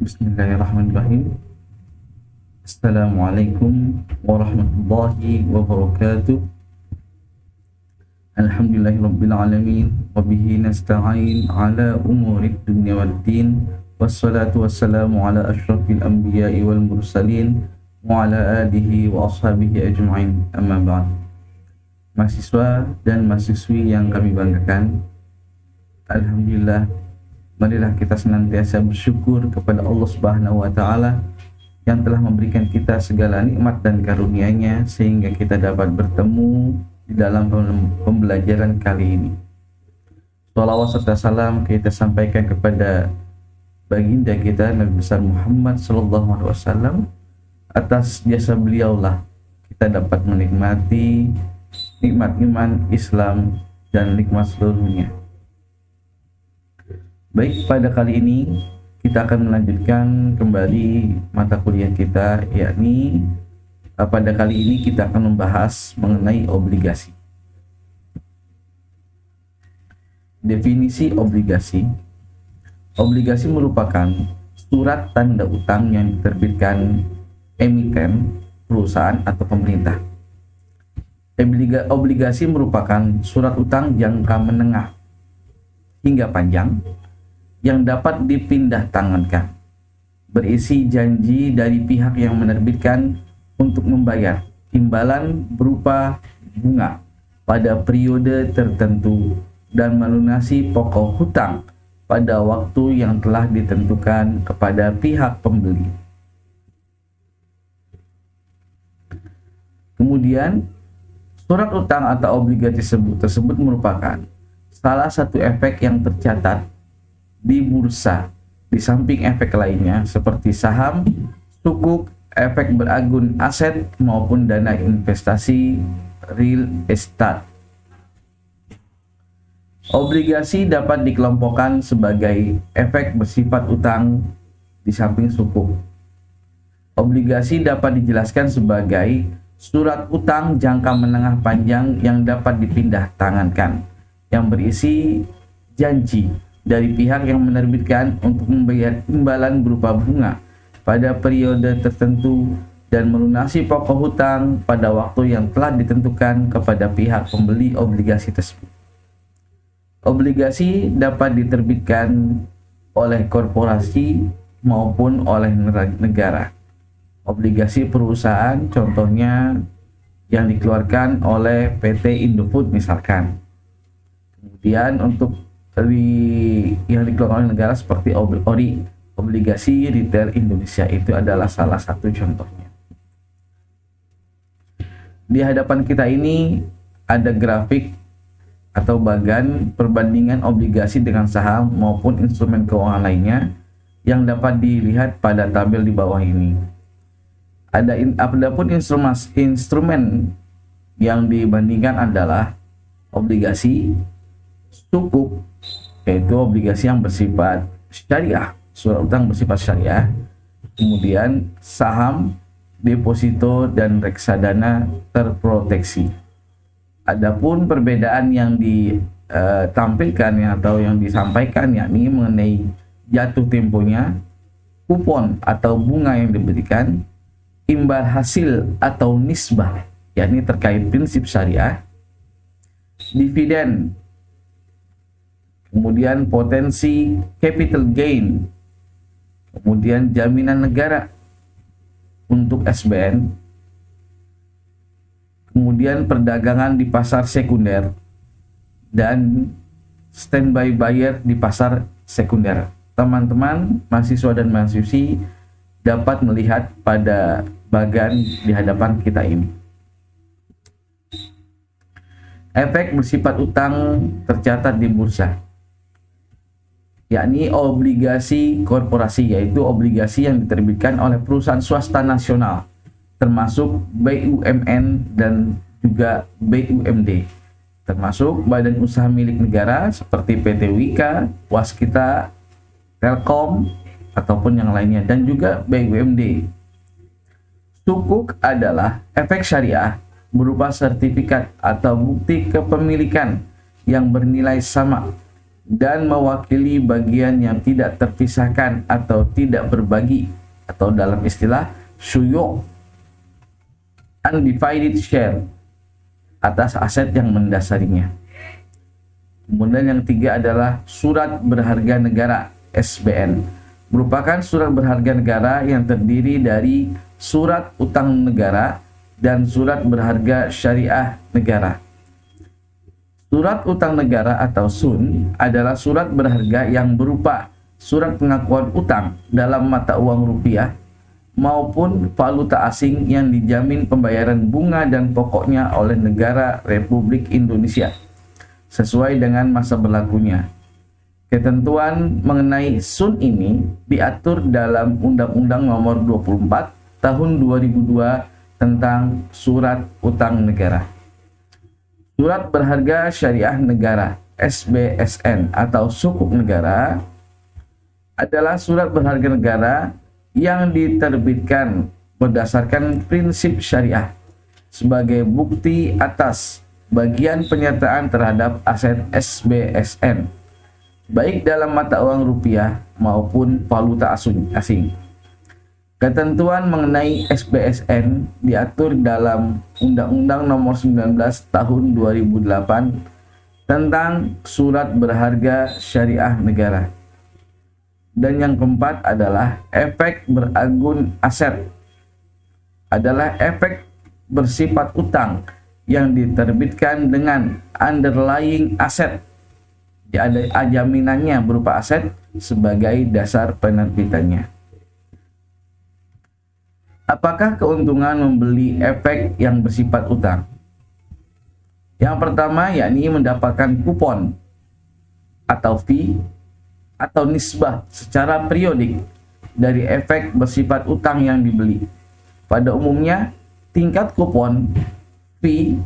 Bismillahirrahmanirrahim. Assalamualaikum warahmatullahi wabarakatuh. Alhamdulillahirabbil alamin wa bihi nasta'in ala umurid dunya waddin. Wassalatu wassalamu ala asyrafil anbiya'i wal mursalin wa ala alihi wa ashabihi ajma'in. Amma ba'd. Mahasiswa dan mahasiswi yang kami banggakan, alhamdulillah, marilah kita senantiasa bersyukur kepada Allah Subhanahu wa taala yang telah memberikan kita segala nikmat dan karunia-Nya sehingga kita dapat bertemu di dalam pembelajaran kali ini. Shalawat serta salam kita sampaikan kepada baginda kita Nabi besar Muhammad sallallahu alaihi wasallam. Atas jasa beliaulah kita dapat menikmati nikmat iman, Islam, dan nikmat seluruhnya. Baik, pada kali ini kita akan melanjutkan kembali mata kuliah kita, yakni pada kali ini kita akan membahas mengenai obligasi. Definisi obligasi. Obligasi merupakan surat tanda utang yang diterbitkan emiten, perusahaan atau pemerintah. Obligasi merupakan surat utang jangka menengah hingga panjang yang dapat dipindah tangankan, berisi janji dari pihak yang menerbitkan untuk membayar imbalan berupa bunga pada periode tertentu dan melunasi pokok hutang pada waktu yang telah ditentukan kepada pihak pembeli. Kemudian, surat utang atau obligasi tersebut merupakan salah satu efek yang tercatat di bursa, di samping efek lainnya seperti saham, sukuk, efek beragun aset maupun dana investasi real estate. Obligasi dapat dikelompokkan sebagai efek bersifat utang di samping sukuk. Obligasi dapat dijelaskan sebagai surat utang jangka menengah panjang yang dapat dipindah tangankan, yang berisi janji dari pihak yang menerbitkan untuk membayar imbalan berupa bunga pada periode tertentu dan melunasi pokok hutang pada waktu yang telah ditentukan kepada pihak pembeli obligasi tersebut. Obligasi dapat diterbitkan oleh korporasi maupun oleh negara. Obligasi perusahaan contohnya yang dikeluarkan oleh PT Indofood misalkan. Kemudian untuk yang dikeluarkan oleh negara seperti obligasi retail Indonesia itu adalah salah satu contohnya. Di hadapan kita ini ada grafik atau bagan perbandingan obligasi dengan saham maupun instrumen keuangan lainnya yang dapat dilihat pada tabel di bawah ini. Adapun instrumen yang dibandingkan adalah obligasi, sukuk, yaitu obligasi yang bersifat syariah, surat utang bersifat syariah, kemudian saham, deposito, dan reksadana terproteksi. Adapun perbedaan yang ditampilkan atau yang disampaikan yakni mengenai jatuh temponya, kupon atau bunga yang diberikan, imbal hasil atau nisbah, yakni terkait prinsip syariah, dividen, kemudian potensi capital gain, kemudian jaminan negara untuk SBN, kemudian perdagangan di pasar sekunder, dan standby buyer di pasar sekunder. Teman-teman mahasiswa dan mahasiswi dapat melihat pada bagan di hadapan kita ini. Efek bersifat utang tercatat di bursa, yakni obligasi korporasi, yaitu obligasi yang diterbitkan oleh perusahaan swasta nasional, termasuk BUMN dan juga BUMD, termasuk badan usaha milik negara seperti PT Wika, Waskita, Telkom, ataupun yang lainnya, dan juga BUMD. Sukuk adalah efek syariah berupa sertifikat atau bukti kepemilikan yang bernilai sama dan mewakili bagian yang tidak terpisahkan atau tidak berbagi, atau dalam istilah syuyu', undivided share, atas aset yang mendasarinya. Kemudian yang ketiga adalah surat berharga negara (SBN). Merupakan surat berharga negara yang terdiri dari surat utang negara dan surat berharga syariah negara. Surat utang negara atau SUN adalah surat berharga yang berupa surat pengakuan utang dalam mata uang rupiah maupun valuta asing yang dijamin pembayaran bunga dan pokoknya oleh negara Republik Indonesia sesuai dengan masa berlakunya. Ketentuan mengenai SUN ini diatur dalam Undang-Undang Nomor 24 Tahun 2002 tentang Surat Utang Negara. Surat Berharga Syariah Negara (SBSN) atau Sukuk Negara adalah surat berharga negara yang diterbitkan berdasarkan prinsip syariah sebagai bukti atas bagian penyertaan terhadap aset SBSN, baik dalam mata uang rupiah maupun valuta asing. Ketentuan mengenai SBSN diatur dalam Undang-Undang Nomor 19 Tahun 2008 tentang Surat Berharga Syariah Negara. Dan yang keempat adalah efek beragun aset, adalah efek bersifat utang yang diterbitkan dengan underlying aset, ada jaminannya berupa aset sebagai dasar penerbitannya. Apakah keuntungan membeli efek yang bersifat utang? Yang pertama yakni mendapatkan kupon atau fee atau nisbah secara periodik dari efek bersifat utang yang dibeli. Pada umumnya, tingkat kupon, fee,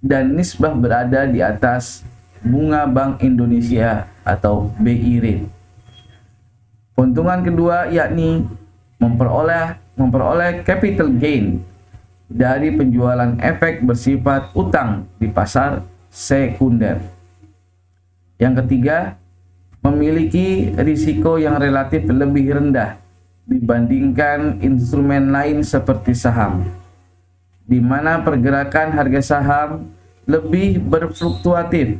dan nisbah berada di atas bunga Bank Indonesia atau BI rate. Keuntungan kedua yakni memperoleh capital gain dari penjualan efek bersifat utang di pasar sekunder. Yang ketiga, memiliki risiko yang relatif lebih rendah dibandingkan instrumen lain seperti saham, di mana pergerakan harga saham lebih berfluktuatif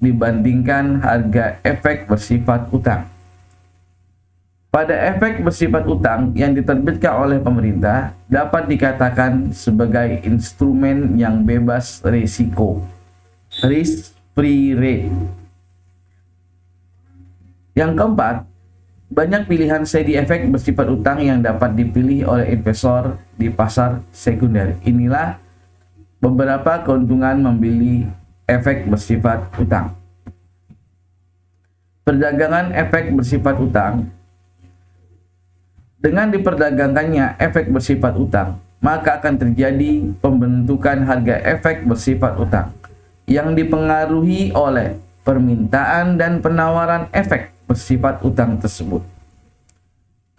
dibandingkan harga efek bersifat utang. Pada efek bersifat utang yang diterbitkan oleh pemerintah dapat dikatakan sebagai instrumen yang bebas risiko, risk-free rate. Yang keempat, banyak pilihan sedi efek bersifat utang yang dapat dipilih oleh investor di pasar sekunder. Inilah beberapa keuntungan membeli efek bersifat utang. Perdagangan efek bersifat utang. Dengan diperdagangkannya efek bersifat utang, maka akan terjadi pembentukan harga efek bersifat utang yang dipengaruhi oleh permintaan dan penawaran efek bersifat utang tersebut.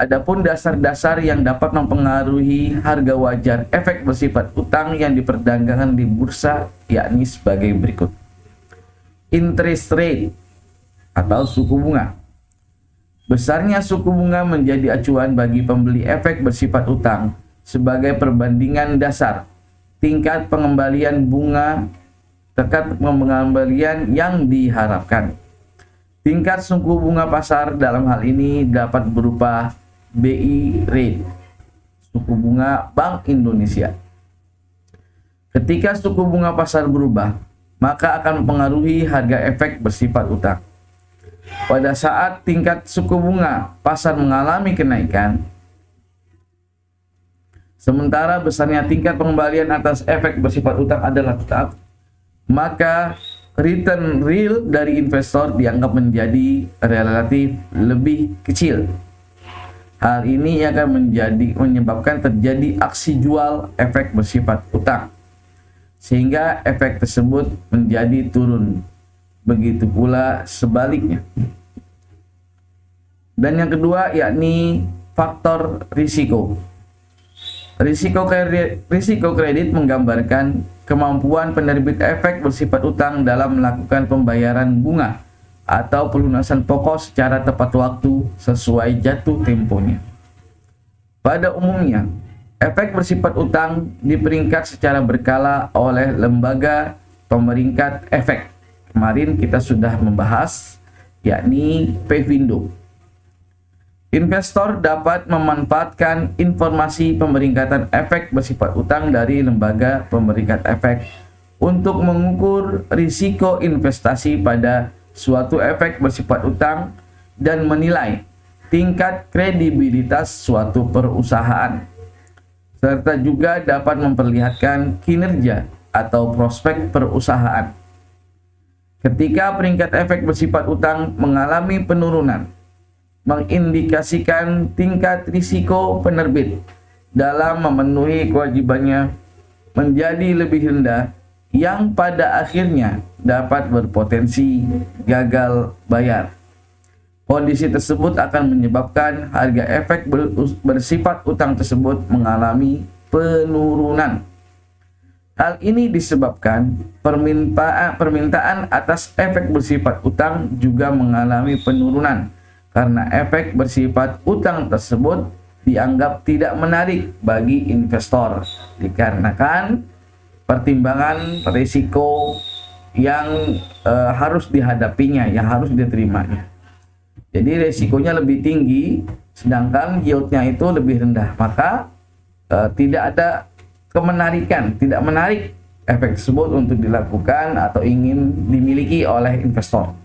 Adapun dasar-dasar yang dapat mempengaruhi harga wajar efek bersifat utang yang diperdagangkan di bursa yakni sebagai berikut. Interest rate atau suku bunga. Besarnya suku bunga menjadi acuan bagi pembeli efek bersifat utang sebagai perbandingan dasar tingkat pengembalian bunga terkait pengembalian yang diharapkan. Tingkat suku bunga pasar dalam hal ini dapat berupa BI rate, suku bunga Bank Indonesia. Ketika suku bunga pasar berubah, maka akan mempengaruhi harga efek bersifat utang. Pada saat tingkat suku bunga pasar mengalami kenaikan, sementara besarnya tingkat pengembalian atas efek bersifat utang adalah tetap, maka return real dari investor dianggap menjadi relatif lebih kecil. Hal ini akan menyebabkan terjadi aksi jual efek bersifat utang, sehingga efek tersebut menjadi turun. Begitu pula sebaliknya. Dan yang kedua yakni faktor risiko. Risiko kredit menggambarkan kemampuan penerbit efek bersifat utang dalam melakukan pembayaran bunga atau pelunasan pokok secara tepat waktu sesuai jatuh temponya. Pada umumnya, efek bersifat utang diperingkat secara berkala oleh lembaga pemeringkat efek. Kemarin kita sudah membahas, yakni Pevindo. Investor dapat memanfaatkan informasi pemeringkatan efek bersifat utang dari lembaga pemeringkat efek untuk mengukur risiko investasi pada suatu efek bersifat utang dan menilai tingkat kredibilitas suatu perusahaan, serta juga dapat memperlihatkan kinerja atau prospek perusahaan. Ketika peringkat efek bersifat utang mengalami penurunan, mengindikasikan tingkat risiko penerbit dalam memenuhi kewajibannya menjadi lebih rendah, yang pada akhirnya dapat berpotensi gagal bayar. Kondisi tersebut akan menyebabkan harga efek bersifat utang tersebut mengalami penurunan. Hal ini disebabkan permintaan atas efek bersifat utang juga mengalami penurunan, karena efek bersifat utang tersebut dianggap tidak menarik bagi investor dikarenakan pertimbangan risiko yang harus dihadapinya, yang harus diterimanya. Jadi risikonya lebih tinggi, sedangkan yieldnya itu lebih rendah, maka tidak ada kemenarikan, tidak menarik efek tersebut untuk dilakukan atau ingin dimiliki oleh investor.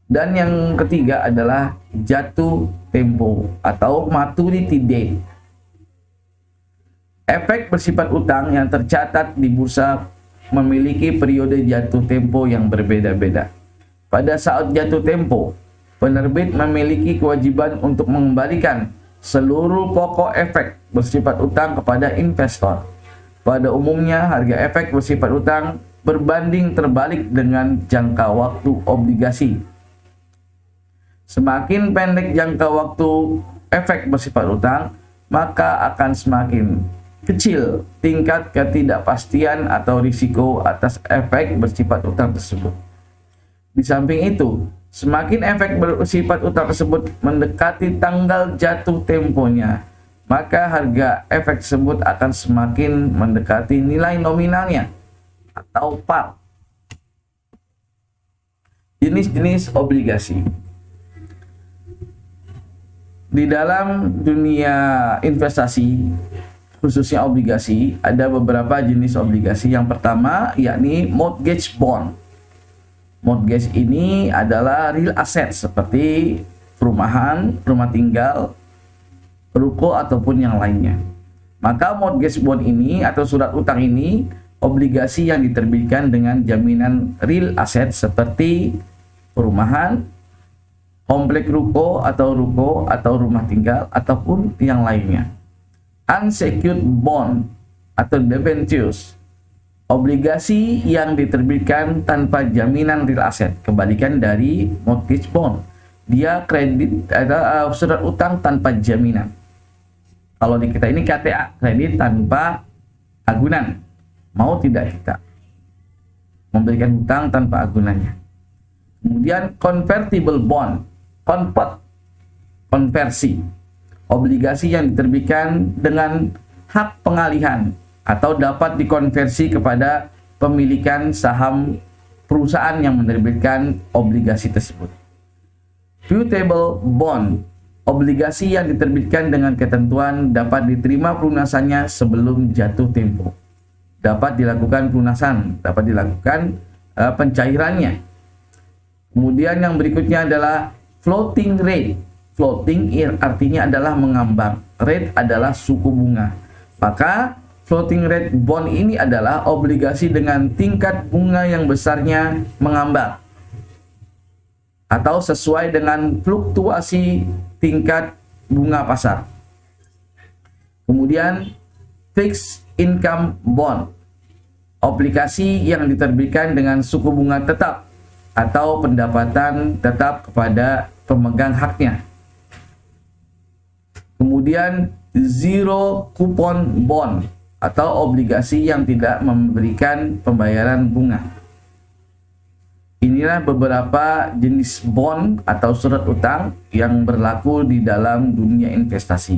Dan yang ketiga adalah jatuh tempo atau maturity date. Efek bersifat utang yang tercatat di bursa memiliki periode jatuh tempo yang berbeda-beda. Pada saat jatuh tempo, penerbit memiliki kewajiban untuk mengembalikan seluruh pokok efek bersifat utang kepada investor. Pada umumnya, harga efek bersifat utang berbanding terbalik dengan jangka waktu obligasi. Semakin pendek jangka waktu efek bersifat utang, maka akan semakin kecil tingkat ketidakpastian atau risiko atas efek bersifat utang tersebut. Di samping itu, semakin efek bersifat utang tersebut mendekati tanggal jatuh temponya, maka harga efek tersebut akan semakin mendekati nilai nominalnya atau par. Jenis-jenis obligasi. Di dalam dunia investasi, khususnya obligasi, ada beberapa jenis obligasi. Yang pertama yakni mortgage bond. Mortgage ini adalah real asset seperti perumahan, rumah tinggal, ruko ataupun yang lainnya. Maka mortgage bond ini atau surat utang ini obligasi yang diterbitkan dengan jaminan real asset seperti perumahan, komplek ruko atau rumah tinggal ataupun yang lainnya. Unsecured bond atau debentures, obligasi yang diterbitkan tanpa jaminan real asset, kebalikan dari mortgage bond. Dia kredit atau surat utang tanpa jaminan. Kalau di kita ini KTA, kredit tanpa agunan. Mau tidak kita memberikan hutang tanpa agunannya. Kemudian convertible bond, konversi, obligasi yang diterbitkan dengan hak pengalihan atau dapat dikonversi kepada pemilikan saham perusahaan yang menerbitkan obligasi tersebut. Putable bond, obligasi yang diterbitkan dengan ketentuan dapat diterima pelunasannya sebelum jatuh tempo. Dapat dilakukan pelunasan, dapat dilakukan pencairannya. Kemudian yang berikutnya adalah floating rate. Floating artinya adalah mengambang. Rate adalah suku bunga. Maka floating rate bond ini adalah obligasi dengan tingkat bunga yang besarnya mengambang atau sesuai dengan fluktuasi tingkat bunga pasar. Kemudian fixed income bond, obligasi yang diterbitkan dengan suku bunga tetap atau pendapatan tetap kepada pemegang haknya. Kemudian zero coupon bond atau obligasi yang tidak memberikan pembayaran bunga. Inilah beberapa jenis bond atau surat utang yang berlaku di dalam dunia investasi.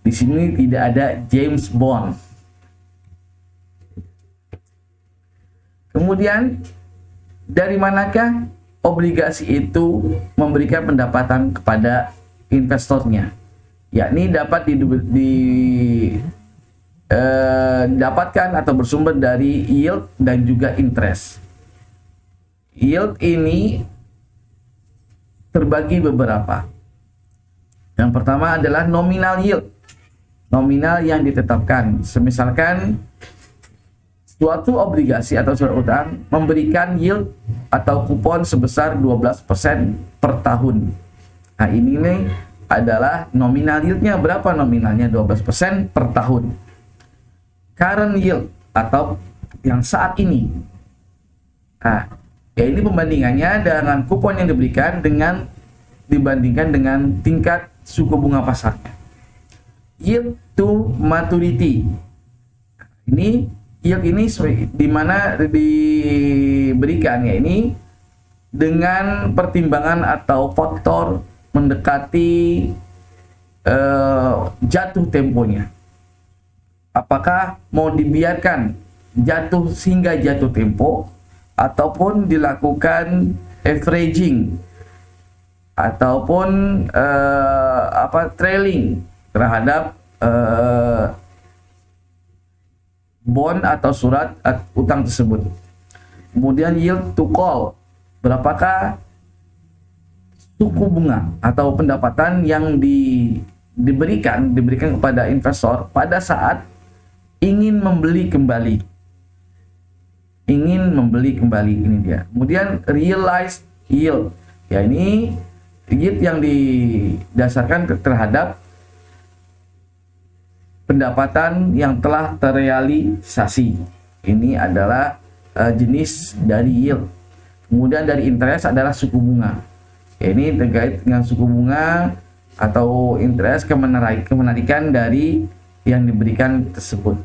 Di sini tidak ada James Bond. Kemudian, dari manakah obligasi itu memberikan pendapatan kepada investornya? Yakni dapat didapatkan atau bersumber dari yield dan juga interest. Yield ini terbagi beberapa. Yang pertama adalah nominal yield. Nominal yang ditetapkan. Semisalkan suatu obligasi atau surat utang memberikan yield atau kupon sebesar 12% per tahun. Nah, ini nih adalah nominal yieldnya. Berapa nominalnya? 12% per tahun. Current yield atau yang saat ini. Nah, ya ini pembandingannya dengan kupon yang diberikan dibandingkan dengan tingkat suku bunga pasarnya. Yield to maturity. Yield ini di mana diberikan, ya ini dengan pertimbangan atau faktor mendekati jatuh temponya. Apakah mau dibiarkan jatuh hingga jatuh tempo ataupun dilakukan averaging ataupun trailing terhadap bond atau surat utang tersebut. Kemudian yield to call, berapakah suku bunga atau pendapatan yang diberikan kepada investor pada saat ingin membeli kembali. Ini dia. Kemudian realized yield, ya ini yield yang didasarkan terhadap pendapatan yang telah terrealisasi. Ini adalah jenis dari yield. Kemudian dari interest adalah suku bunga. Ya, ini terkait dengan suku bunga atau interest, kemenarikan dari yang diberikan tersebut.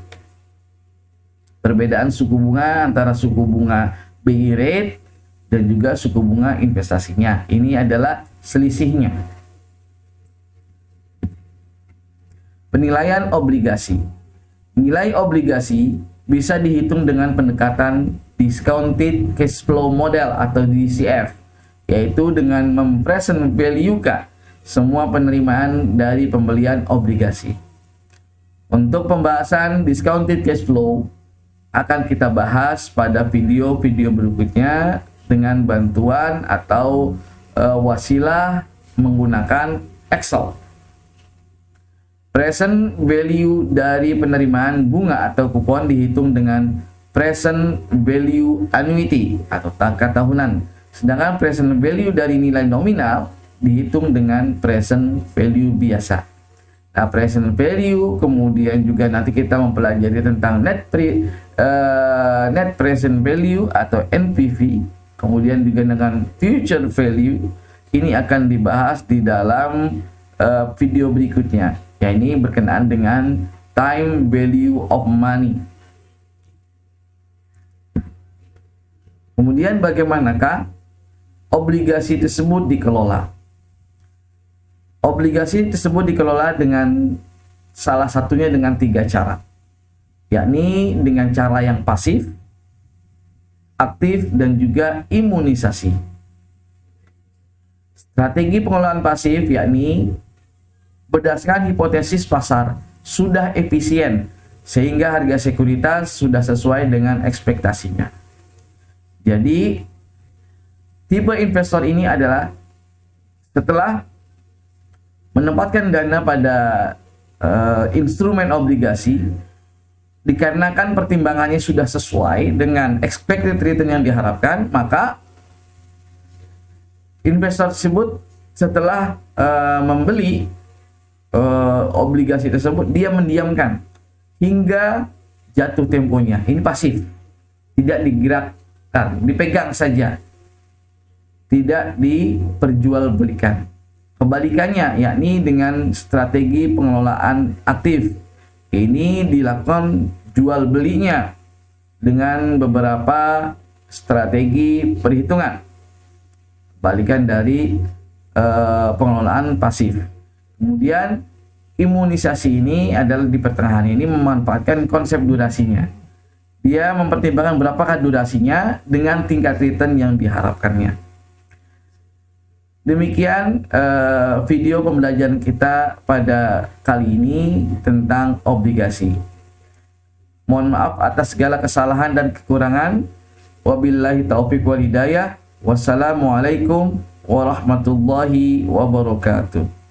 Perbedaan suku bunga antara suku bunga BI rate dan juga suku bunga investasinya. Ini adalah selisihnya. Penilaian obligasi. Nilai obligasi bisa dihitung dengan pendekatan discounted cash flow model atau DCF, yaitu dengan mempresent value-kan semua penerimaan dari pembelian obligasi. Untuk pembahasan discounted cash flow akan kita bahas pada video-video berikutnya dengan bantuan atau wasilah menggunakan Excel. Present value dari penerimaan bunga atau kupon dihitung dengan present value annuity atau angka tahunan. Sedangkan present value dari nilai nominal dihitung dengan present value biasa. Nah, present value kemudian juga nanti kita mempelajari tentang net present value atau NPV. Kemudian juga dengan future value. Ini akan dibahas di dalam video berikutnya. Ya, ini berkenaan dengan time value of money. Kemudian bagaimanakah obligasi tersebut dikelola? Obligasi tersebut dikelola dengan salah satunya dengan 3 cara. Yakni dengan cara yang pasif, aktif, dan juga imunisasi. Strategi pengelolaan pasif yakni berdasarkan hipotesis pasar sudah efisien sehingga harga sekuritas sudah sesuai dengan ekspektasinya. Jadi tipe investor ini adalah setelah menempatkan dana pada instrumen obligasi dikarenakan pertimbangannya sudah sesuai dengan expected return yang diharapkan, maka investor tersebut setelah membeli obligasi tersebut, dia mendiamkan hingga jatuh temponya. Ini pasif, tidak digerakkan, dipegang saja, tidak diperjualbelikan. Kebalikannya, yakni dengan strategi pengelolaan aktif, ini dilakukan jual belinya dengan beberapa strategi perhitungan. balikan dari pengelolaan pasif. Kemudian imunisasi ini adalah di pertengahan ini memanfaatkan konsep durasinya. Dia mempertimbangkan berapakah durasinya dengan tingkat return yang diharapkannya. Demikian video pembelajaran kita pada kali ini tentang obligasi. Mohon maaf atas segala kesalahan dan kekurangan. Wabillahi taufiq wal hidayah. Wassalamualaikum warahmatullahi wabarakatuh.